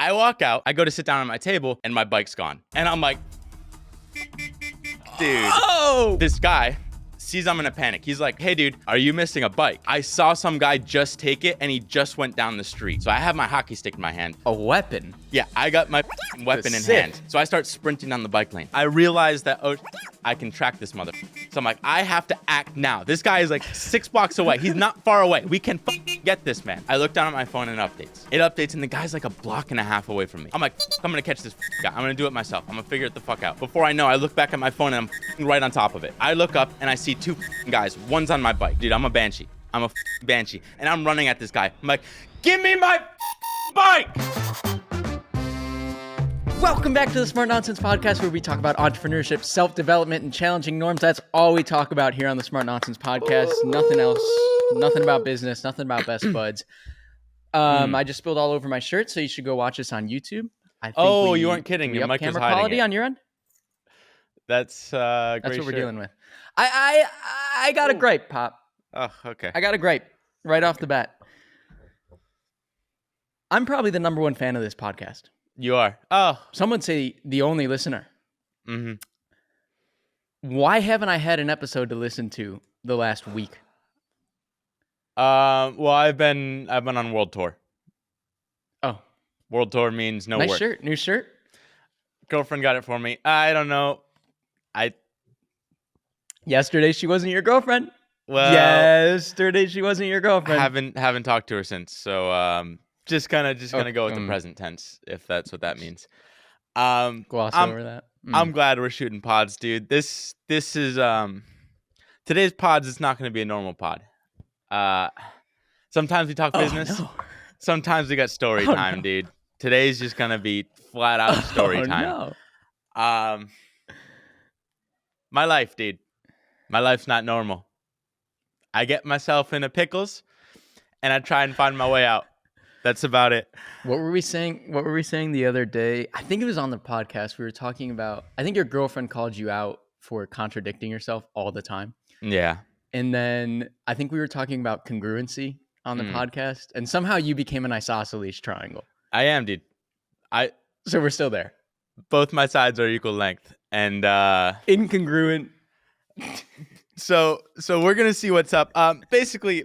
I walk out, I go to sit down at my table, and my bike's gone. And I'm like, dude, this guy sees I'm in a panic. He's like, hey, dude, are you missing a bike? I saw some guy just take it, and he just went down the street. So I have my hockey stick in my hand. A weapon? Yeah, I got my weapon in hand. So I start sprinting down the bike lane. I realize that, I can track this mother. So I'm like, I have to act now. This guy is like 6 blocks away. He's not far away. We can get this man. I look down at my phone and it updates. It updates and the guy's like a block and a half away from me. I'm like, I'm gonna catch this guy. I'm gonna do it myself. I'm gonna figure it the fuck out. Before I know, I look back at my phone and I'm right on top of it. I look up and I see 2 guys. One's on my bike. Dude, I'm a banshee. I'm a banshee. And I'm running at this guy. I'm like, give me my bike! Welcome back to the Smart Nonsense Podcast, where we talk about entrepreneurship, self-development, and challenging norms. That's all we talk about here on the Smart Nonsense Podcast. Nothing else. Nothing about business. Nothing about best buds. I just spilled all over my shirt, so you should go watch us on YouTube. I think you weren't kidding. Your mic was camera hiding quality it. on your end? That's great. That's what we're dealing with. I got a gripe, Pop. Oh, okay. I got a gripe right off the bat. I'm probably the number one fan of this podcast. You are. Oh. Some would say the only listener. Mm-hmm. Why haven't I had an episode to listen to the last week? Well, I've been on world tour. Oh. World tour means no work. Nice shirt. New shirt? Girlfriend got it for me. I don't know. Yesterday she wasn't your girlfriend. Well, yesterday she wasn't your girlfriend. Haven't talked to her since. So just gonna go with the present tense, if that's what that means. Gloss over that. I'm glad we're shooting pods, dude. This is today's pods. It's not gonna be a normal pod. Sometimes we talk business. No. Sometimes we got story time, dude. Today's just gonna be flat out story time. No. My life, dude. My life's not normal. I get myself into pickles, and I try and find my way out. That's about it. What were we saying the other day? I think it was on the podcast. We were talking about, I think your girlfriend called you out for contradicting yourself all the time. Yeah. And then I think we were talking about congruency on the podcast, and somehow you became an isosceles triangle. I am, dude. So we're still there. Both my sides are equal length, and incongruent. So we're gonna see what's up. Basically,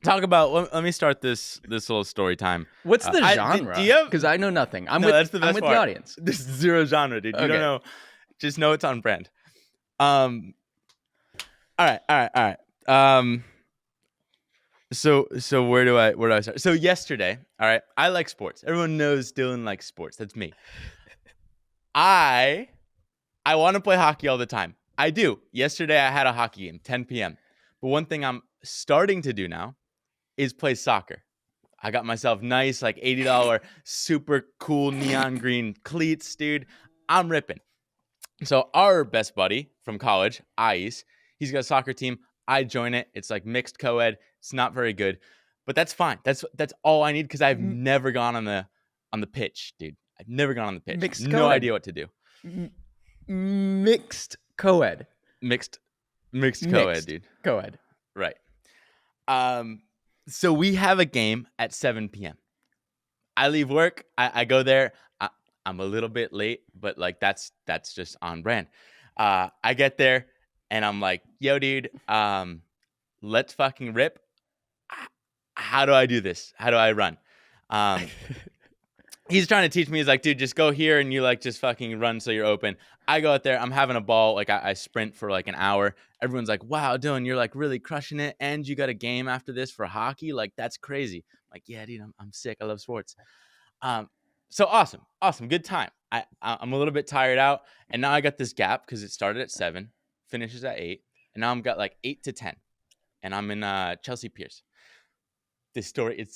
talk about. Let me start this little story time. What's the genre? Because I know nothing. I'm with the audience. There's zero genre, dude. You don't know. Just know it's on brand. All right. So where do I start? So yesterday, all right, I like sports. Everyone knows Dylan likes sports. That's me. I want to play hockey all the time. I do. Yesterday I had a hockey game, 10 p.m. But one thing I'm starting to do now is play soccer. I got myself nice, like $80 super cool neon green cleats, dude. I'm ripping. So our best buddy from college, Ice, he's got a soccer team. I join it. It's like mixed co-ed. It's not very good, but that's fine. That's all I need because I've never gone on the pitch, dude. I've never gone on the pitch. Mixed no idea what to do. Mixed co-ed. Mixed co-ed, dude. Co-ed. Right. So we have a game at 7 p.m. I leave work. I go there. I'm a little bit late, but like that's just on brand. I get there and I'm like, yo, dude, let's fucking rip. How do I do this? How do I run? He's trying to teach me. He's like, dude, just go here and you like just fucking run so you're open. I go out there. I'm having a ball. Like I sprint for like an hour. Everyone's like, wow, Dylan, you're like really crushing it. And you got a game after this for hockey. Like that's crazy. I'm like, yeah, dude, I'm sick. I love sports. So awesome. Good time. I'm a little bit tired out. And now I got this gap because it started at 7, finishes at 8. And now I'm got like 8 to 10. And I'm in Chelsea Piers. This story,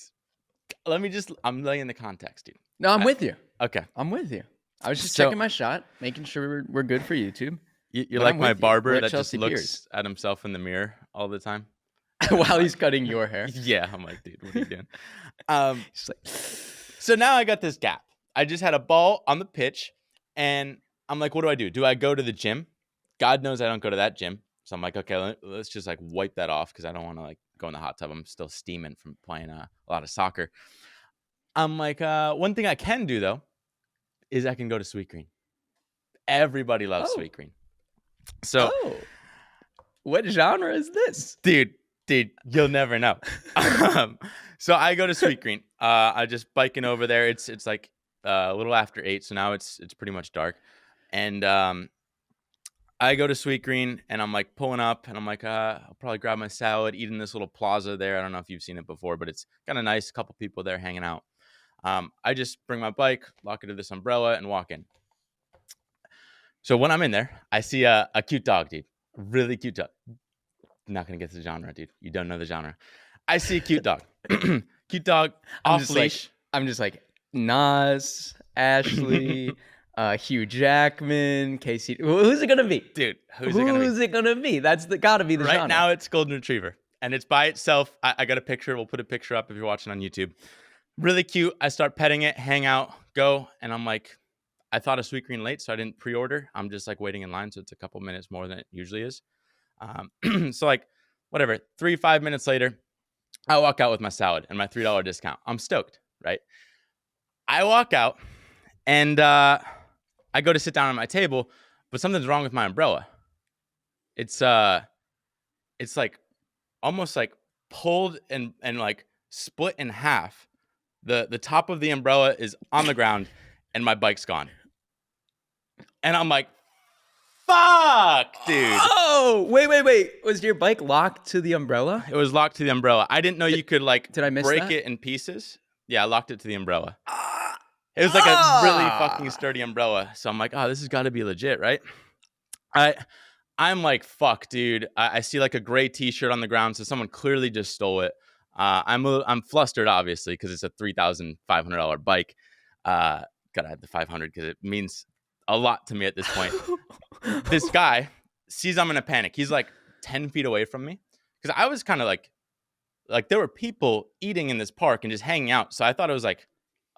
I'm laying the context, dude. No, I'm with you. Okay. I'm with you. I was just checking my shot, making sure we're good for YouTube. You're like my barber that just looks at himself in the mirror all the time. While he's cutting your hair. Yeah, I'm like, dude, what are you doing? So now I got this gap. I just had a ball on the pitch, and I'm like, what do I do? Do I go to the gym? God knows I don't go to that gym. So I'm like, okay, let's just like wipe that off because I don't want to like go in the hot tub. I'm still steaming from playing a lot of soccer. I'm like, one thing I can do though is I can go to Sweetgreen. Everybody loves Oh, Sweetgreen. So, oh, what genre is this? dude, you'll never know. So I go to Sweetgreen. I just biking over there. It's like a little after 8, so now it's pretty much dark. And I go to Sweetgreen and I'm like pulling up and I'm like, I'll probably grab my salad, eat in this little plaza there. I don't know if you've seen it before, but it's kind of nice. A couple people there hanging out. I just bring my bike, lock it to this umbrella, and walk in. So when I'm in there, I see a cute dog, dude. Really cute dog. Not gonna get to the genre, dude. You don't know the genre. I see a cute dog. Cute dog, off leash. I'm just like Nas, Ashley, Hugh Jackman, Casey. Who's it gonna be? Dude, who's it gonna be? That's gotta be the Right genre. now, it's Golden Retriever. And it's by itself. I got a picture. We'll put a picture up if you're watching on YouTube. Really cute. I start petting it, hang out, go. And I'm like, I thought of Sweetgreen late, so I didn't pre-order. I'm just like waiting in line. So it's a couple minutes more than it usually is. So like, whatever, 5 minutes later, I walk out with my salad and my $3 discount. I'm stoked, right? I walk out and I go to sit down at my table, but something's wrong with my umbrella. It's like almost like pulled and like split in half. The top of the umbrella is on the ground and my bike's gone. And I'm like, fuck, dude. Oh, wait. Was your bike locked to the umbrella? It was locked to the umbrella. I didn't know you could like did I miss break that? it in pieces. Yeah, I locked it to the umbrella. It was like a really fucking sturdy umbrella. So I'm like, oh, this has got to be legit, right? I'm like, fuck, dude. I see like a gray T-shirt on the ground, so someone clearly just stole it. I'm flustered, obviously, because it's a $3,500 bike. Gotta add the 500 because it means a lot to me at this point. This guy sees I'm in a panic. He's like 10 feet away from me because I was kind of like there were people eating in this park and just hanging out. So I thought it was like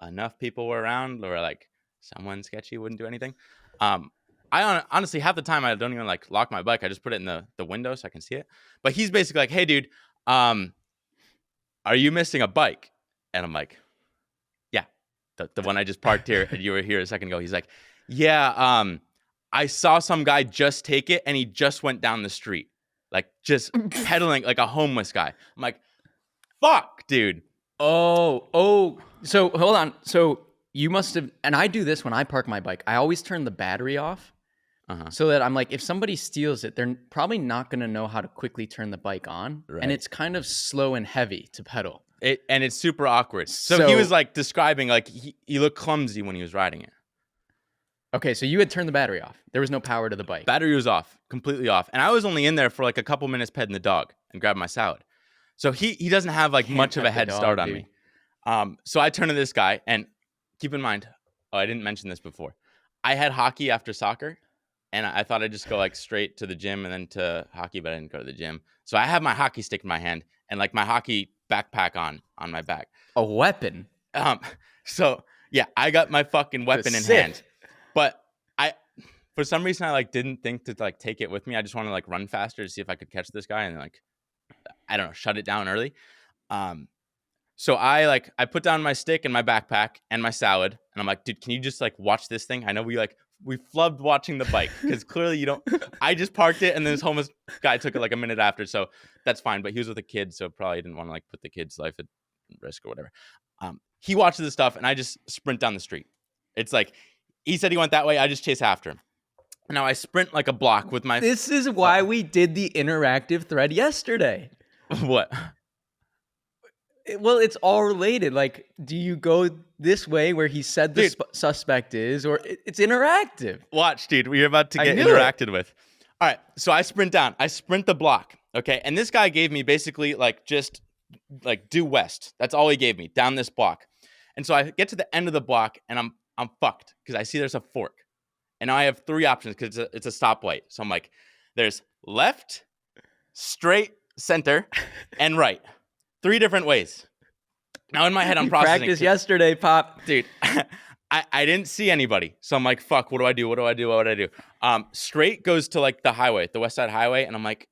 enough people were around or like someone sketchy wouldn't do anything. I honestly, half the time I don't even like lock my bike. I just put it in the window so I can see it. But he's basically like, hey, dude, are you missing a bike? And I'm like, yeah, the one I just parked here. And you were here a second ago. He's like, yeah, I saw some guy just take it and he just went down the street, like just pedaling like a homeless guy. I'm like, fuck, dude. Oh. So hold on. So you must have, and I do this when I park my bike. I always turn the battery off so that I'm like, if somebody steals it, they're probably not going to know how to quickly turn the bike on. Right. And it's kind of slow and heavy to pedal. And it's super awkward. So he was like describing like he looked clumsy when he was riding it. Okay, so you had turned the battery off. There was no power to the bike. Battery was off, completely off. And I was only in there for like a couple minutes petting the dog and grabbing my salad. So he doesn't have like much of a head start on me. So I turn to this guy and keep in mind, I didn't mention this before. I had hockey after soccer and I thought I'd just go like straight to the gym and then to hockey, but I didn't go to the gym. So I have my hockey stick in my hand and like my hockey backpack on my back. A weapon? So yeah, I got my fucking weapon in hand. But for some reason, I like didn't think to like take it with me. I just want to like run faster to see if I could catch this guy and like, I don't know, shut it down early. So I put down my stick and my backpack and my salad, and I'm like, dude, can you just like watch this thing? I know we flubbed watching the bike because clearly you don't. I just parked it, and then this homeless guy took it like a minute after, so that's fine. But he was with a kid, so probably didn't want to like put the kid's life at risk or whatever. He watches the stuff, and I just sprint down the street. It's like he said he went that way. I just chase after him. Now I sprint like a block with my. This is why we did the interactive thread yesterday. What? Well, it's all related. Like, do you go this way where he said the suspect is, or it's interactive? Watch, dude. We're about to get interacted with. All right. So I sprint down. I sprint the block. Okay. And this guy gave me basically like just like due west. That's all he gave me down this block. And so I get to the end of the block and I'm fucked because I see there's a fork. And now I have 3 options because it's a stoplight. So I'm like, there's left, straight, center, and right. 3 different ways. Now in my head, I'm processing. Practice yesterday, Pop. Dude, I didn't see anybody. So I'm like, fuck, what do I do? What do I do? Straight goes to like the highway, the West Side Highway. And I'm like,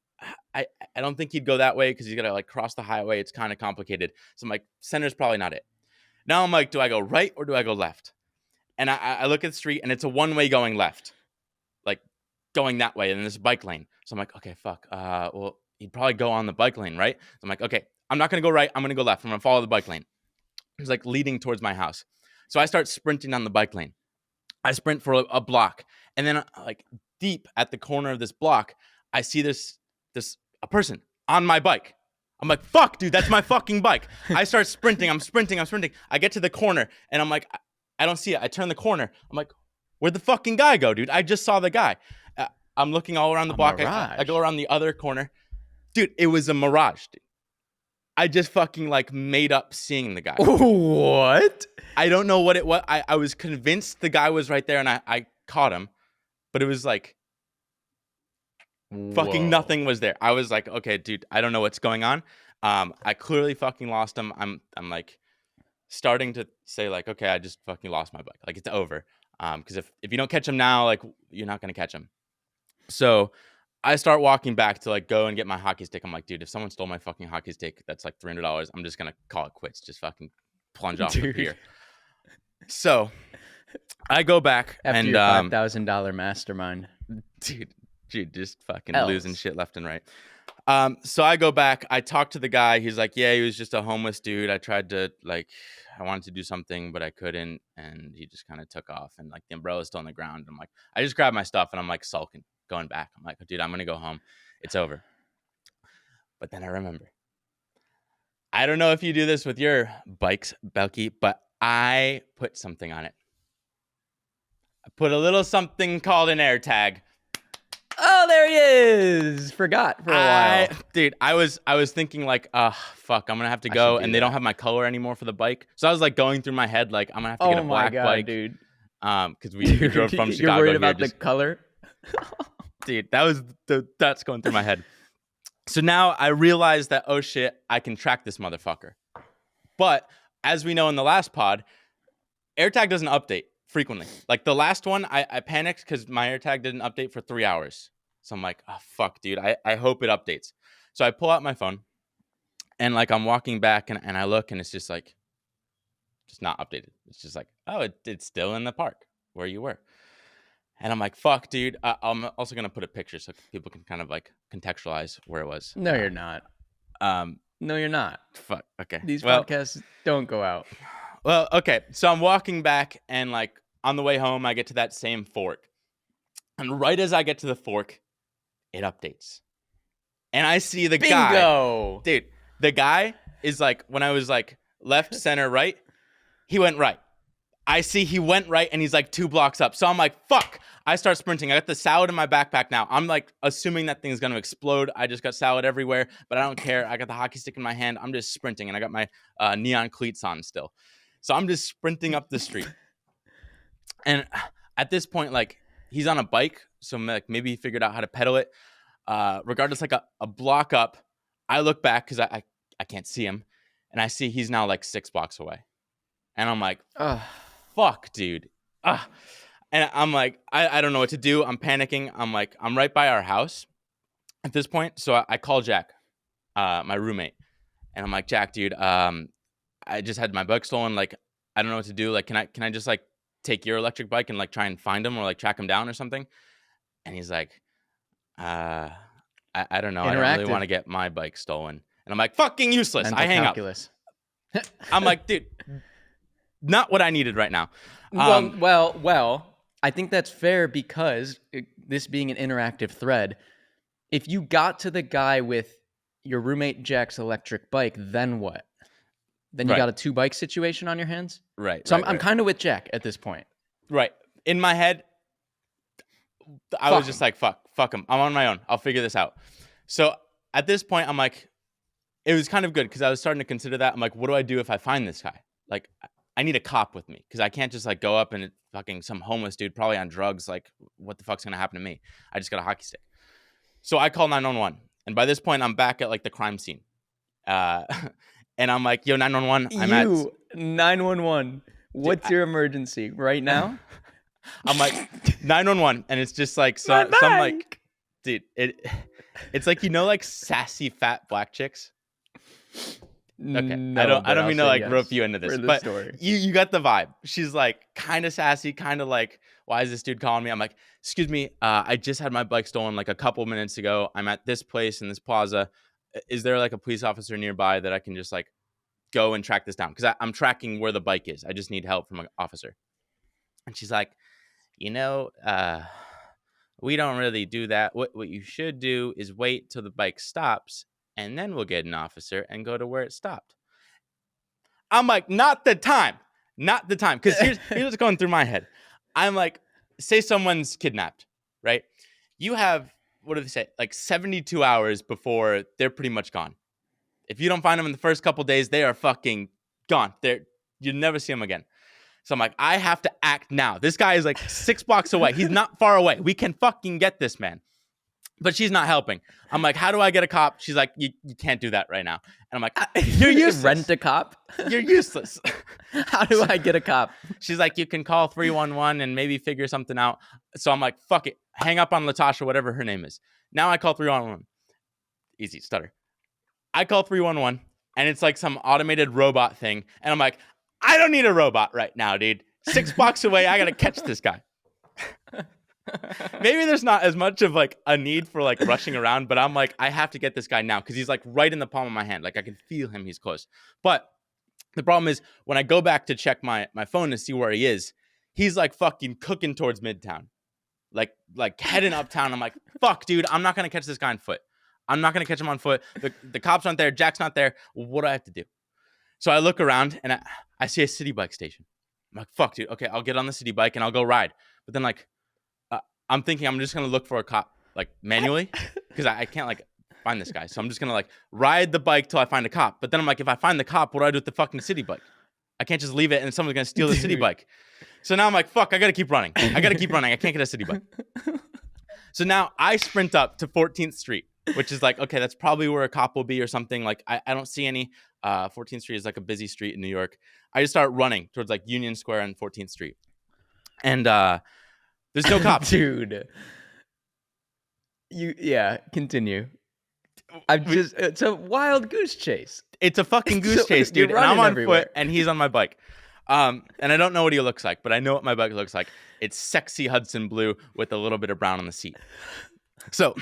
I don't think he'd go that way because he's got to like cross the highway. It's kind of complicated. So I'm like, center's probably not it. Now I'm like, do I go right or do I go left? And I look at the street and it's a one-way going left, like going that way, and there's a bike lane. So I'm like, okay, fuck. Well, he'd probably go on the bike lane, right? So I'm like, okay, I'm not gonna go right. I'm gonna go left. I'm gonna follow the bike lane. It's like leading towards my house. So I start sprinting on the bike lane. I sprint for a block, and then like deep at the corner of this block, I see this a person on my bike. I'm like, fuck, dude, that's my fucking bike. I start sprinting. I'm sprinting. I get to the corner, and I'm like, I don't see it. I turn the corner. I'm like, where'd the fucking guy go, dude? I just saw the guy. I'm looking all around the block. I go around the other corner. Dude, it was a mirage, dude. I just fucking like made up seeing the guy. What? I don't know what it was. I was convinced the guy was right there, and I caught him. But it was like fucking nothing was there. I was like, okay, dude, I don't know what's going on. I clearly fucking lost him. I'm like starting to say like, okay, I just fucking lost my bike. Like it's over. Because if you don't catch him now, like you're not gonna catch him. So I start walking back to like go and get my hockey stick. I'm like, dude, if someone stole my fucking hockey stick, that's like $300. I'm just gonna call it quits. Just fucking plunge off the pier. So I go back after and your $5,000 mastermind, dude, just fucking losing shit left and right. So I go back. I talk to the guy. He's like, yeah, he was just a homeless dude. I tried to I wanted to do something, but I couldn't, and he just kind of took off. And like the umbrella's still on the ground. I'm like, I just grabbed my stuff and I'm like sulking, going back. I'm like, dude, I'm gonna go home. It's over. But then I remember. I don't know if you do this with your bikes, Belky, but I put something on it. I put a little something called an air tag. Oh, there he is. Forgot for a while. Dude, I was thinking like, fuck, I'm gonna have to go, and they don't have my color anymore for the bike. So I was like going through my head like, I'm gonna have to get a black bike, dude. Because we drove from Chicago. You're worried about the color, dude. That's going through my head. So now I realize that, oh shit, I can track this motherfucker. But as we know in the last pod, AirTag doesn't update frequently. Like the last one, I panicked because my AirTag didn't update for 3 hours. So I'm like, oh fuck, dude. I hope it updates. So I pull out my phone and like I'm walking back and I look and it's just like, just not updated. It's just like, oh, it's still in the park where you were. And I'm like, fuck, dude. I'm also going to put a picture so people can kind of like contextualize where it was. No, you're not. No, you're not. Fuck. Okay. These podcasts don't go out. Well, okay. So I'm walking back and like on the way home, I get to that same fork. And right as I get to the fork, it updates. And I see the guy. Bingo! Dude, the guy is like, when I was like left, center, right, he went right. I see he went right and he's like 2 blocks up. So I'm like, fuck. I start sprinting. I got the salad in my backpack now. I'm like assuming that thing's going to explode. I just got salad everywhere, but I don't care. I got the hockey stick in my hand. I'm just sprinting and I got my neon cleats on still. So I'm just sprinting up the street. And at this point, like he's on a bike. So like maybe he figured out how to pedal it. Regardless, like a block up, I look back because I can't see him. And I see he's now like 6 blocks away. And I'm like, fuck, dude. And I'm like, I don't know what to do. I'm panicking. I'm like, I'm right by our house at this point. So I call Jack, my roommate. And I'm like, Jack, dude, I just had my bike stolen. Like, I don't know what to do. Like, can I just like take your electric bike and like try and find him or like track him down or something? And he's like, I don't know. I don't really want to get my bike stolen. And I'm like, fucking useless. Mental I hang calculus. up. I'm like, dude, not what I needed right now. Well, I think that's fair because this being an interactive thread, if you got to the guy with your roommate Jack's electric bike, then what? Then you got a 2 bike situation on your hands? Right. So I'm kind of with Jack at this point. Right. In my head, I was just like, fuck him. I'm on my own. I'll figure this out. So at this point, I'm like, it was kind of good because I was starting to consider that. I'm like, what do I do if I find this guy? Like, I need a cop with me because I can't just like go up and fucking some homeless dude probably on drugs. Like, what the fuck's going to happen to me? I just got a hockey stick. So I call 911. And by this point, I'm back at like the crime scene. And I'm like, yo, 911. 911. What's your emergency right now? I'm like 911, and it's just like some like, dude, it's like, you know, like sassy fat black chicks. Okay. No, I but don't I'll mean to say like rope yes you into for this, the but story. you got the vibe. She's like kind of sassy, kind of like, why is this dude calling me? I'm like, excuse me, I just had my bike stolen like a couple minutes ago. I'm at this place in this plaza. Is there like a police officer nearby that I can just like go and track this down? Because I'm tracking where the bike is. I just need help from an officer. And she's like, you know, we don't really do that. What you should do is wait till the bike stops, and then we'll get an officer and go to where it stopped. I'm like, not the time. Not the time. Because here's what's going through my head. I'm like, say someone's kidnapped, right? You have, what do they say? Like 72 hours before they're pretty much gone. If you don't find them in the first couple days, they are fucking gone. You'll never see them again. So I'm like, I have to act now. This guy is like 6 blocks away. He's not far away. We can fucking get this man. But she's not helping. I'm like, how do I get a cop? She's like, you can't do that right now. And I'm like, you're useless. Rent a cop? You're useless. How do I get a cop? She's like, you can call 311 and maybe figure something out. So I'm like, fuck it. Hang up on Latasha, whatever her name is. Now I call 311. Easy, stutter. I call 311 and it's like some automated robot thing. And I'm like, I don't need a robot right now, dude. 6 blocks away, I got to catch this guy. Maybe there's not as much of like a need for like rushing around, but I'm like, I have to get this guy now because he's like right in the palm of my hand. Like I can feel him. He's close. But the problem is when I go back to check my phone to see where he is, he's like fucking cooking towards Midtown. Like heading uptown. I'm like, fuck, dude, I'm not going to catch this guy on foot. I'm not going to catch him on foot. The cops aren't there. Jack's not there. What do I have to do? So I look around and I see a city bike station. I'm like, fuck, dude. Okay, I'll get on the city bike and I'll go ride. But then like, I'm thinking I'm just going to look for a cop like manually because I can't like find this guy. So I'm just going to like ride the bike till I find a cop. But then I'm like, if I find the cop, what do I do with the fucking city bike? I can't just leave it and someone's going to steal the city bike. So now I'm like, fuck, I got to keep running. I can't get a city bike. So now I sprint up to 14th Street, which is like, okay, that's probably where a cop will be or something. Like I don't see any. 14th Street is like a busy street in New York. I just start running towards like Union Square and 14th Street. And there's no cops. Dude. Continue. It's a wild goose chase. It's a fucking goose chase, dude. And I'm on foot and he's on my bike. And I don't know what he looks like, but I know what my bike looks like. It's sexy Hudson blue with a little bit of brown on the seat. So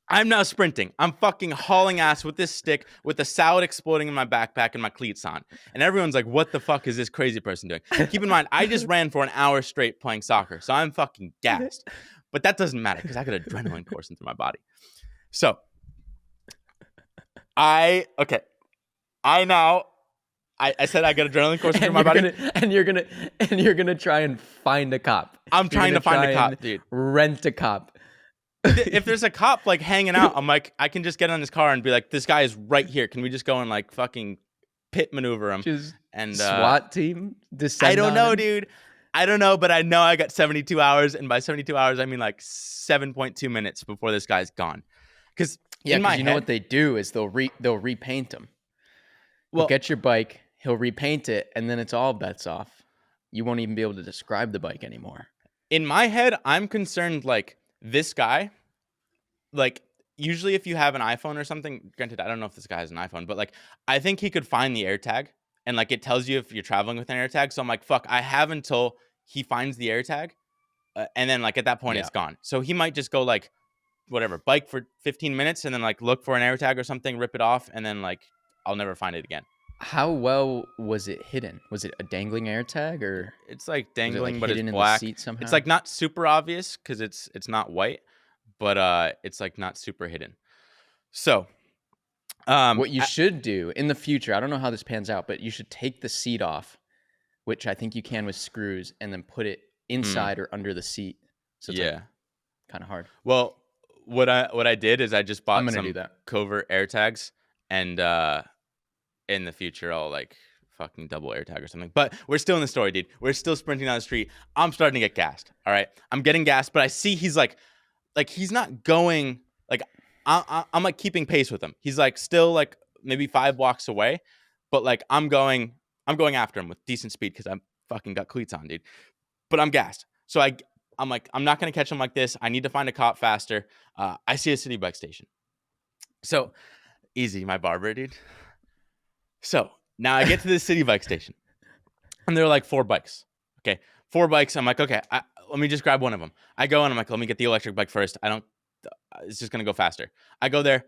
I'm now sprinting. I'm fucking hauling ass with this stick with the salad exploding in my backpack and my cleats on. And everyone's like, what the fuck is this crazy person doing? Keep in mind, I just ran for an hour straight playing soccer. So I'm fucking gassed. But that doesn't matter because I got adrenaline coursing through my body. So I said I got adrenaline coursing through my body. And you're gonna try and find a cop. I'm trying to find a cop, dude. Rent a cop. If there's a cop like hanging out, I'm like, I can just get on his car and be like, this guy is right here. Can we just go and like fucking pit maneuver him? And SWAT team descend I don't know, him? dude. I don't know, but I know I got 72 hours. And by 72 hours, I mean like 7.2 minutes before this guy's gone. Because you know what they do is they'll repaint him. Well, get your bike, he'll repaint it, and then it's all bets off. You won't even be able to describe the bike anymore. In my head, I'm concerned like this guy, like usually if you have an iPhone or something, granted, I don't know if this guy has an iPhone, but like I think he could find the AirTag and like it tells you if you're traveling with an AirTag. So I'm like, fuck, I have until he finds the AirTag. And then like at that point, it's gone. So he might just go like, whatever, bike for 15 minutes and then like look for an AirTag or something, rip it off. And then like, I'll never find it again. How well was it hidden? Was it a dangling AirTag or? It's like dangling, but hidden it's black. In the seat somehow? It's like not super obvious because it's not white, but it's like not super hidden. So, what you should do in the future, I don't know how this pans out, but you should take the seat off, which I think you can with screws, and then put it inside or under the seat. So it's kind of hard. Well, what I did is I just bought some do that. covert AirTags, and in the future I'll like fucking double AirTag or something. But we're still in the story, dude. We're still sprinting down the street. I'm starting to get gassed. All right, I'm getting gassed, but I see he's like he's not going like I'm like keeping pace with him. He's like still like maybe 5 blocks away, but like I'm going after him with decent speed because I'm fucking got cleats on, dude. But I'm gassed. So I'm like, I'm not going to catch him like this. I need to find a cop faster. I see a city bike station. So easy, my barber, dude. So now I get to the city bike station, and there are like 4 bikes. Okay, 4 bikes. I'm like, okay, let me just grab one of them. I go and I'm like, let me get the electric bike first. It's just gonna go faster. I go there,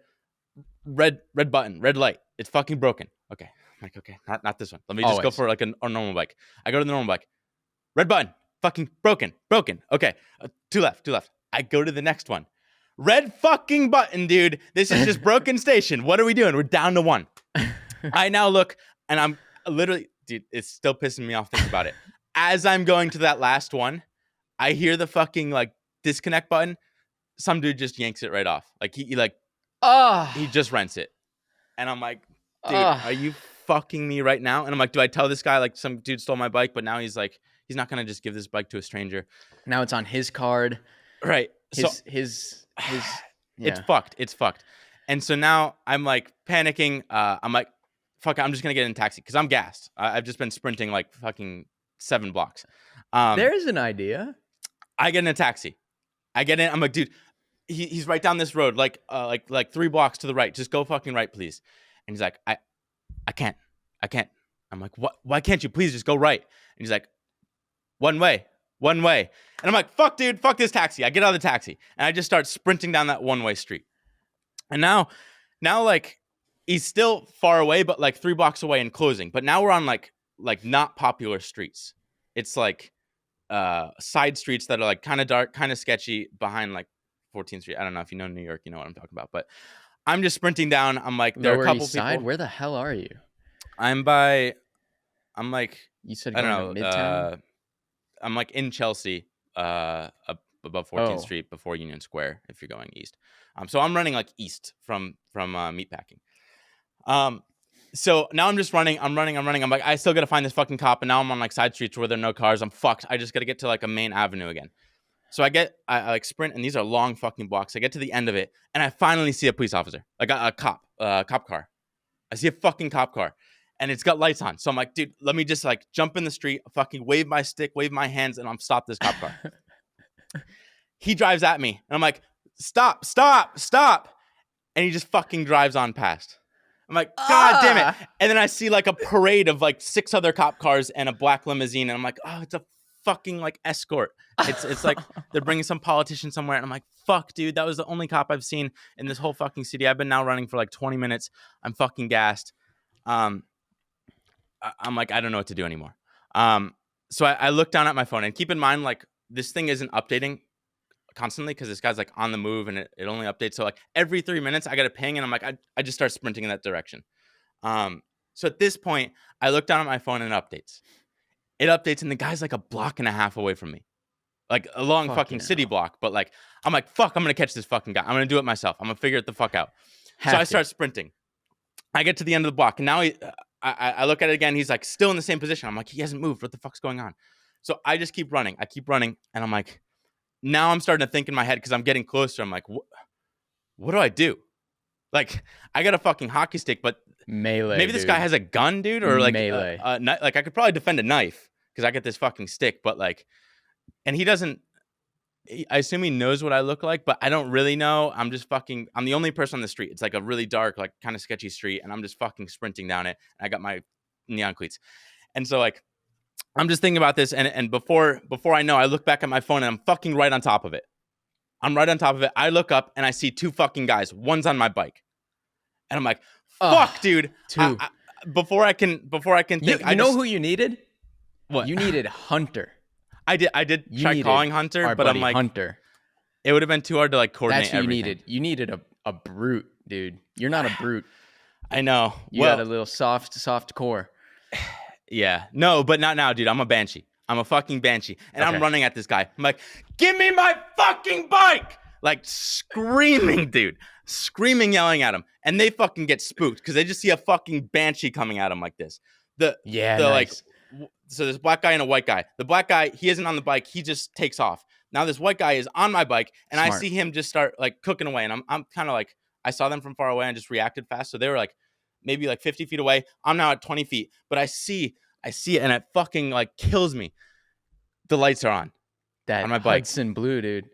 red button, red light. It's fucking broken. Okay, I'm like, okay, not this one. Let me just go Always. for like a normal bike. I go to the normal bike. Red button, fucking broken. Okay, 2 left. I go to the next one. Red fucking button, dude. This is just broken station. What are we doing? We're down to 1. I now look, and I'm literally, dude, it's still pissing me off thinking about it. As I'm going to that last one, I hear the fucking like disconnect button. Some dude just yanks it right off. Like he just rents it. And I'm like, dude, are you fucking me right now? And I'm like, do I tell this guy like some dude stole my bike, but now he's like, he's not gonna just give this bike to a stranger. Now it's on his card. Right. His It's fucked. And so now I'm like panicking. I'm like, fuck, I'm just gonna get in a taxi because I'm gassed. I've just been sprinting like fucking 7 blocks. There's an idea. I get in a taxi. I get in. I'm like, dude, he's right down this road, like 3 blocks to the right. Just go fucking right, please. And he's like, I can't. I'm like, what? Why can't you? Please just go right. And he's like, one way. And I'm like, fuck, dude, fuck this taxi. I get out of the taxi and I just start sprinting down that one-way street. And now like he's still far away, but like 3 blocks away and closing. But now we're on like not popular streets. It's like side streets that are like kind of dark, kind of sketchy behind like 14th Street. I don't know if you know New York, you know what I'm talking about. But I'm just sprinting down. I'm like, there are a couple East Side? people. Where the hell are you? I'm like, You said I going don't know. to Midtown? I'm like in Chelsea, above 14th Street before Union Square. If you're going east, so I'm running like east from meatpacking. So now I'm just running. I'm like, I still gotta find this fucking cop, and now I'm on like side streets where there are no cars. I'm fucked. I just gotta get to like a main avenue again. So I like sprint, and these are long fucking blocks. I get to the end of it, and I finally see a police officer, like a cop car. I see a fucking cop car. And it's got lights on. So I'm like, dude, let me just like jump in the street, fucking wave my stick, wave my hands, and I'm stop this cop car. He drives at me. And I'm like, stop. And he just fucking drives on past. I'm like, God damn it. And then I see like a parade of like 6 other cop cars and a black limousine. And I'm like, oh, it's a fucking like escort. It's like they're bringing some politician somewhere. And I'm like, fuck, dude, that was the only cop I've seen in this whole fucking city. I've been now running for like 20 minutes. I'm fucking gassed. I'm like, I don't know what to do anymore. So I look down at my phone, and keep in mind, like, this thing isn't updating constantly because this guy's like on the move, and it only updates. So like every 3 minutes I got a ping, and I'm like, I just start sprinting in that direction. So at this point, I look down at my phone and it updates. It updates, and the guy's like a block and a half away from me. Like a long fucking city block. But like, I'm like, fuck, I'm going to catch this fucking guy. I'm going to do it myself. I'm going to figure it the fuck out. So I start sprinting. I get to the end of the block, and now I look at it again. He's like still in the same position. I'm like, he hasn't moved. What the fuck's going on? So I just keep running. And I'm like, now I'm starting to think in my head because I'm getting closer. I'm like, what do I do? Like, I got a fucking hockey stick, but melee. Maybe this guy has a gun, dude, or like melee. Like I could probably defend a knife because I got this fucking stick, but like, and he doesn't. I assume he knows what I look like, but I don't really know. I'm the only person on the street. It's like a really dark, like kind of sketchy street, and I'm just fucking sprinting down it. And I got my neon cleats. And so like, I'm just thinking about this. And before I know, I look back at my phone and I'm fucking right on top of it. I'm right on top of it. I look up and I see 2 fucking guys. One's on my bike. And I'm like, fuck, dude. Before I can think. You know who you needed? What? You needed Hunter. I did try calling Hunter, but I'm like, Hunter. It would have been too hard to like coordinate. That's what everything. You needed. You needed a brute, dude. You're not a brute. I know. You got a little soft core. Yeah. No, but not now, dude. I'm a banshee. I'm a fucking banshee. And I'm running at this guy. I'm like, give me my fucking bike! Like screaming, dude. Screaming, yelling at him. And they fucking get spooked because they just see a fucking banshee coming at him like this. Nice. Like, so there's a black guy and a white guy. The black guy, he isn't on the bike. He just takes off. Now this white guy is on my bike, and I see him just start like cooking away. And I'm kind of like, I saw them from far away and just reacted fast. So they were like maybe like 50 feet away. I'm now at 20 feet, but I see it, and it fucking like kills me. The lights are on my bike. Hudson blue, dude.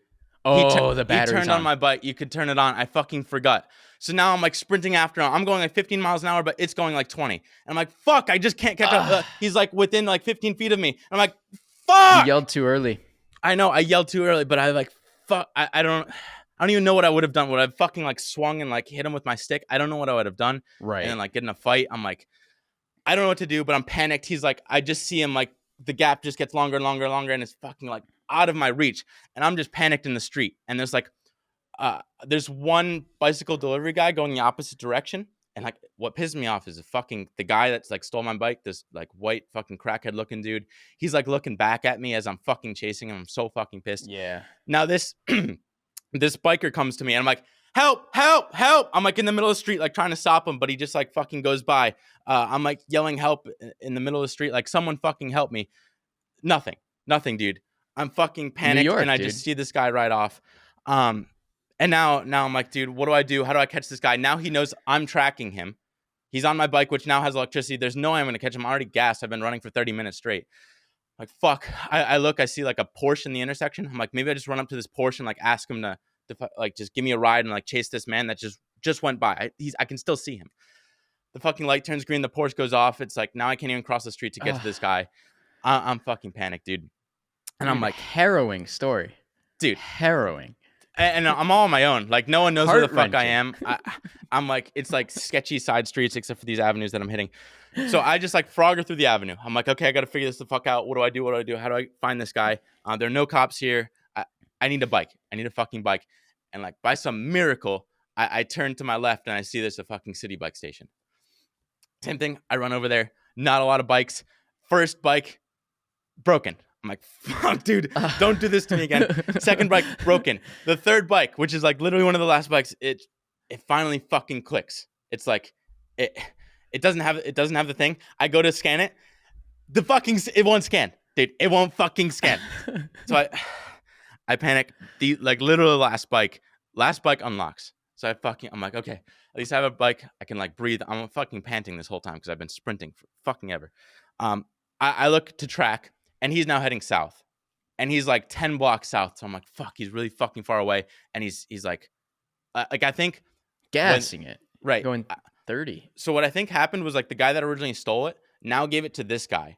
Oh, the He battery's turned on on. my bike. You could turn it on. I fucking forgot. So now I'm like sprinting after him. I'm going like 15 miles an hour, but it's going like 20. And I'm like, fuck, I just can't catch up. Ugh. He's like within like 15 feet of me. And I'm like, You fuck. yelled too early. I know I yelled too early, but I like, fuck. I don't even know what I would have done. Would I fucking like swung and like hit him with my stick? I don't know what I would have done. And then Right. like get in a fight. I'm like, I don't know what to do, but I'm panicked. He's like, I just see him like the gap just gets longer and longer and longer, and it's fucking like out of my reach. And I'm just panicked in the street. And there's one bicycle delivery guy going the opposite direction. And like what pisses me off is the guy that's like stole my bike, this like white fucking crackhead looking dude. He's like looking back at me as I'm fucking chasing him. I'm so fucking pissed. Yeah. Now this this biker comes to me and I'm like, help, help, help. I'm like in the middle of the street, like trying to stop him, but he just like fucking goes by. I'm like yelling help in the middle of the street, like someone fucking help me. Nothing, dude. I'm fucking New panicked York, and I dude. just see this guy right off. And now I'm like, dude, what do I do? How do I catch this guy? Now he knows I'm tracking him. He's on my bike, which now has electricity. There's no way I'm going to catch him. I'm already gassed. I've been running for 30 minutes straight. Like, fuck. I look, I see like a Porsche in the intersection. I'm like, maybe I just run up to this Porsche and like ask him to like just give me a ride and like chase this man that just went by. I can still see him. The fucking light turns green. The Porsche goes off. It's like now I can't even cross the street to get to this guy. I'm fucking panicked, dude. And Dude, I'm like, harrowing story. dude, Harrowing. and I'm all on my own. Like no one knows where the fuck I Heart-wrenching. am. I'm like, it's like sketchy side streets except for these avenues that I'm hitting. So I just like frogger through the avenue. I'm like, okay, I got to figure this the fuck out. What do I do? What do I do? How do I find this guy? There are no cops here. I need a bike. I need a fucking bike. And like by some miracle, I turn to my left and I see there's a fucking city bike station. Same thing. I run over there. Not a lot of bikes. First bike broken. I'm like, fuck, dude, don't do this to me again. Second bike broken. The third bike, which is like literally one of the last bikes, it finally fucking clicks. It's like it doesn't have the thing. I go to scan it. It won't scan, dude. It won't fucking scan. So I panic. The like literally last bike unlocks. So I'm like, okay, at least I have a bike. I can like breathe. I'm fucking panting this whole time because I've been sprinting for fucking ever. I look to track and he's now heading south and he's like 10 blocks south. So I'm like, fuck, he's really fucking far away. And he's like I think Gassing it. right. Going 30. So what I think happened was like the guy that originally stole it now gave it to this guy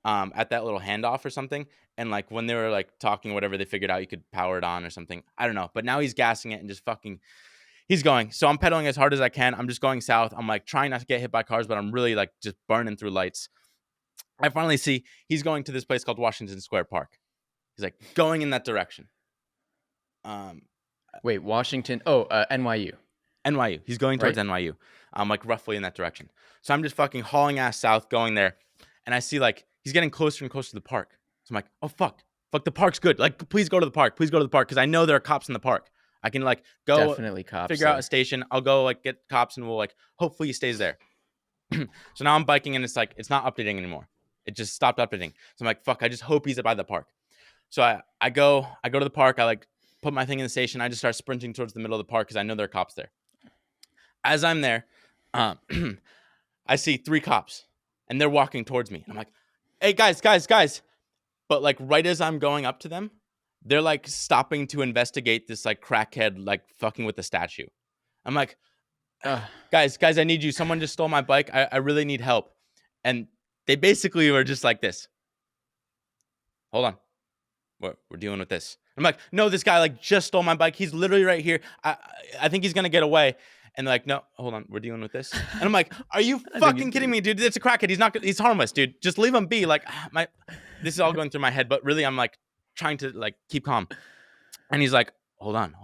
at that little handoff or something. And like when they were like talking or whatever, they figured out you could power it on or something. I don't know. But now he's gassing it and just fucking he's going. So I'm pedaling as hard as I can. I'm just going south. I'm like trying not to get hit by cars, but I'm really like just burning through lights. I finally see he's going to this place called Washington Square Park. He's like going in that direction. Wait, Washington. Oh, NYU. NYU. He's going towards Right? NYU. Like roughly in that direction. So I'm just fucking hauling ass south, going there, and I see like he's getting closer and closer to the park. So I'm like, oh fuck, the park's good. Like, please go to the park, because I know there are cops in the park. I can like go Definitely cops. figure out a station. I'll go like get cops, and we'll like hopefully he stays there. So now I'm biking, and it's like it's not updating anymore. It just stopped updating. So I'm like, fuck, I just hope he's by the park. So I go to the park. I like put my thing in the station. I just start sprinting towards the middle of the park because I know there are cops there. As I'm there, I see 3 cops and they're walking towards me. And I'm like, hey, guys. But like right as I'm going up to them, they're like stopping to investigate this like crackhead like fucking with the statue. I'm like, guys, I need you. Someone just stole my bike. I really need help. And they basically were just like this. Hold on. We're dealing with this. I'm like, no, this guy like just stole my bike. He's literally right here. I think he's going to get away. And they're like, no, hold on. We're dealing with this. And I'm like, are you fucking kidding me, dude? It's a crackhead. He's harmless, dude. Just leave him be. Like this is all going through my head, but really I'm like trying to like keep calm. And he's like, hold on.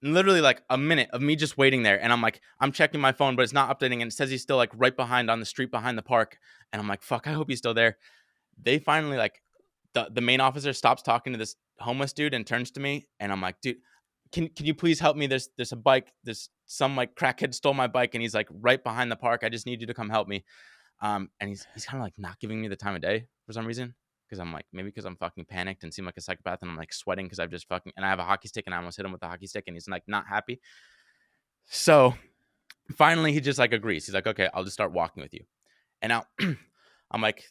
And literally like a minute of me just waiting there. And I'm like, I'm checking my phone, but it's not updating. And it says he's still like right behind on the street behind the park. And I'm like, fuck, I hope he's still there. They finally like, the main officer stops talking to this homeless dude and turns to me. And I'm like, dude, can you please help me? There's a bike. There's some like crackhead stole my bike and he's like right behind the park. I just need you to come help me. And he's kind of like not giving me the time of day for some reason. Because I'm like, maybe because I'm fucking panicked and seem like a psychopath and I'm like sweating because I've just and I have a hockey stick and I almost hit him with the hockey stick and he's like not happy. So finally he just like agrees. He's like, okay, I'll just start walking with you. And now I'm like,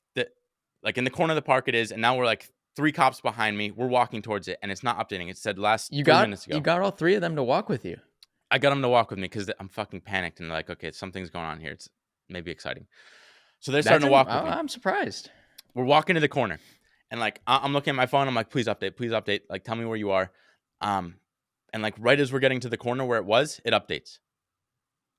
like in the corner of the park it is. And now we're like 3 cops behind me. We're walking towards it, and it's not updating. It said last You 3 got minutes ago. you got all 3 of them to walk with you. I got them to walk with me because I'm fucking panicked and they're like, okay, something's going on here. It's maybe exciting. So they're starting to walk with me. I'm surprised. We're walking to the corner, and like I'm looking at my phone. I'm like, please update. Like, tell me where you are. And like right as we're getting to the corner where it updates,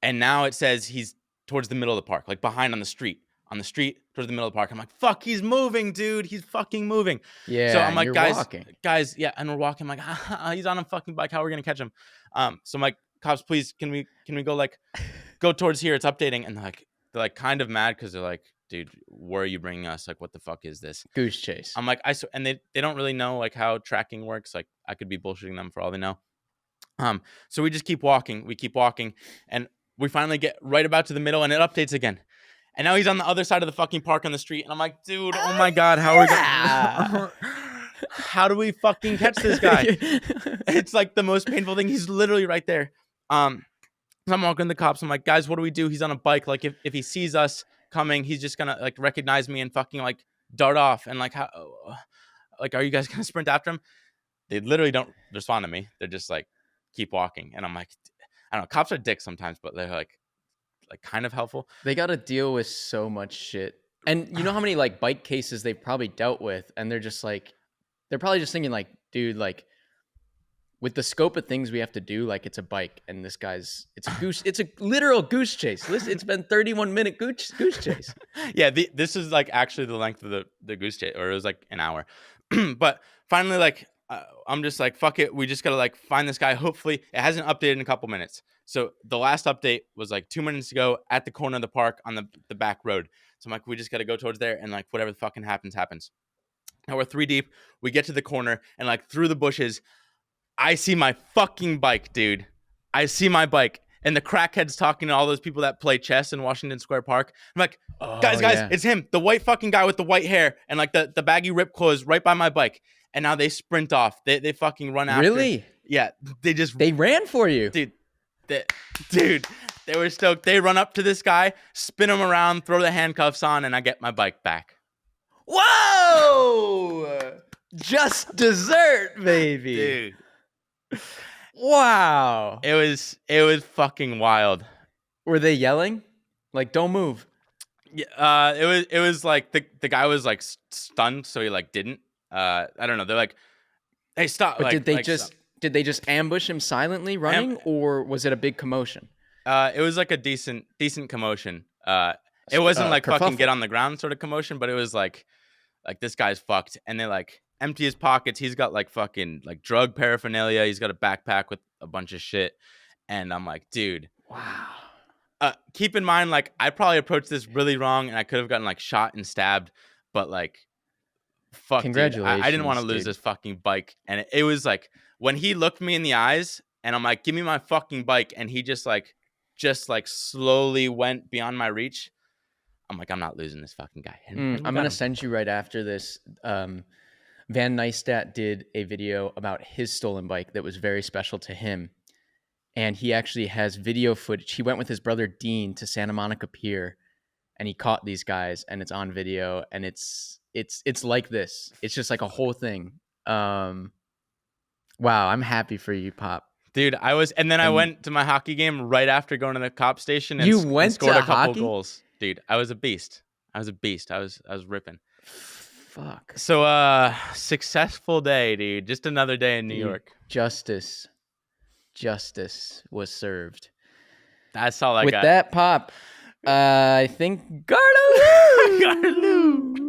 and now it says he's towards the middle of the park, like behind on the street towards the middle of the park. I'm like, fuck, he's moving, dude. He's fucking moving. Yeah. So I'm like, walking. guys, yeah, and we're walking. I'm like, he's on a fucking bike. How are we gonna catch him? So I'm like, cops, please, can we go towards here? It's updating, and they're like kind of mad because they're like, dude, where are you bringing us? Like, what the fuck is this? Goose chase. I'm like, and they don't really know like how tracking works. Like, I could be bullshitting them for all they know. So we just keep walking. We keep walking, and we finally get right about to the middle, and it updates again. And now he's on the other side of the fucking park on the street, and I'm like, dude, oh my god, how are we gonna? How do we fucking catch this guy? It's like the most painful thing. He's literally right there. So I'm walking the cops. I'm like, guys, what do we do? He's on a bike. Like, if he sees us coming, he's just gonna like recognize me and fucking like dart off. And like, how? Like, are you guys gonna sprint after him? They literally don't respond to me. They're just like, keep walking. And I'm like, I don't know. Cops are dicks sometimes, but they're like kind of helpful. They got to deal with so much shit. And you know how many like bike cases they've probably dealt with, and they're just like, they're probably just thinking like, dude, like with the scope of things we have to do, like it's a bike, and this guy's it's a literal goose chase. Listen, it's been 31-minute goose chase. Yeah, this is like actually the length of the goose chase, or it was like an hour. But finally, like I'm just like, fuck it, we just gotta like find this guy. Hopefully, it hasn't updated in a couple minutes. So the last update was like 2 minutes ago at the corner of the park on the back road. So I'm like, we just got to go towards there, and like whatever the fucking happens. Now we're 3 deep. We get to the corner, and like through the bushes, I see my fucking bike, dude. I see my bike, and the crackhead's talking to all those people that play chess in Washington Square Park. I'm like, guys, yeah. It's him, the white fucking guy with the white hair and like the baggy ripped clothes right by my bike. And now they sprint off. They fucking run after. Really? Yeah. They ran for you, dude. They were stoked. They run up to this guy, spin him around, throw the handcuffs on, and I get my bike back. Whoa! Just dessert, baby. Dude. Wow. It was fucking wild. Were they yelling? Like, don't move. Yeah, it was like the guy was like stunned, so he like didn't. I don't know. They're like, hey, stop. But like, did they just ambush him silently running, or was it a big commotion? It was like a decent commotion. It wasn't like kerfuffle. fucking get on the ground sort of commotion, but it was like this guy's fucked, and they like empty his pockets. He's got like fucking like drug paraphernalia. He's got a backpack with a bunch of shit, and I'm like, dude, wow. Keep in mind, like I probably approached this really wrong, and I could have gotten like shot and stabbed, but like, fuck, congratulations, dude, I didn't want to lose this fucking bike, and it was like when he looked me in the eyes, and I'm like, give me my fucking bike, and he just like slowly went beyond my reach. I'm like, I'm not losing this fucking guy. I'm gonna send you right after this. Van Neistat did a video about his stolen bike that was very special to him, and he actually has video footage. He went with his brother Dean to Santa Monica Pier, and he caught these guys, and it's on video, and it's like this. It's just like a whole thing. Wow, I'm happy for you, Pop. Dude, I went to my hockey game right after going to the cop station and to scored a couple hockey? goals. Dude, I was a beast. I was ripping. Fuck. So successful day, dude. Just another day in New York. Justice was served. That's all I got. With that, Pop, I think Gardeloo! Gardeloo!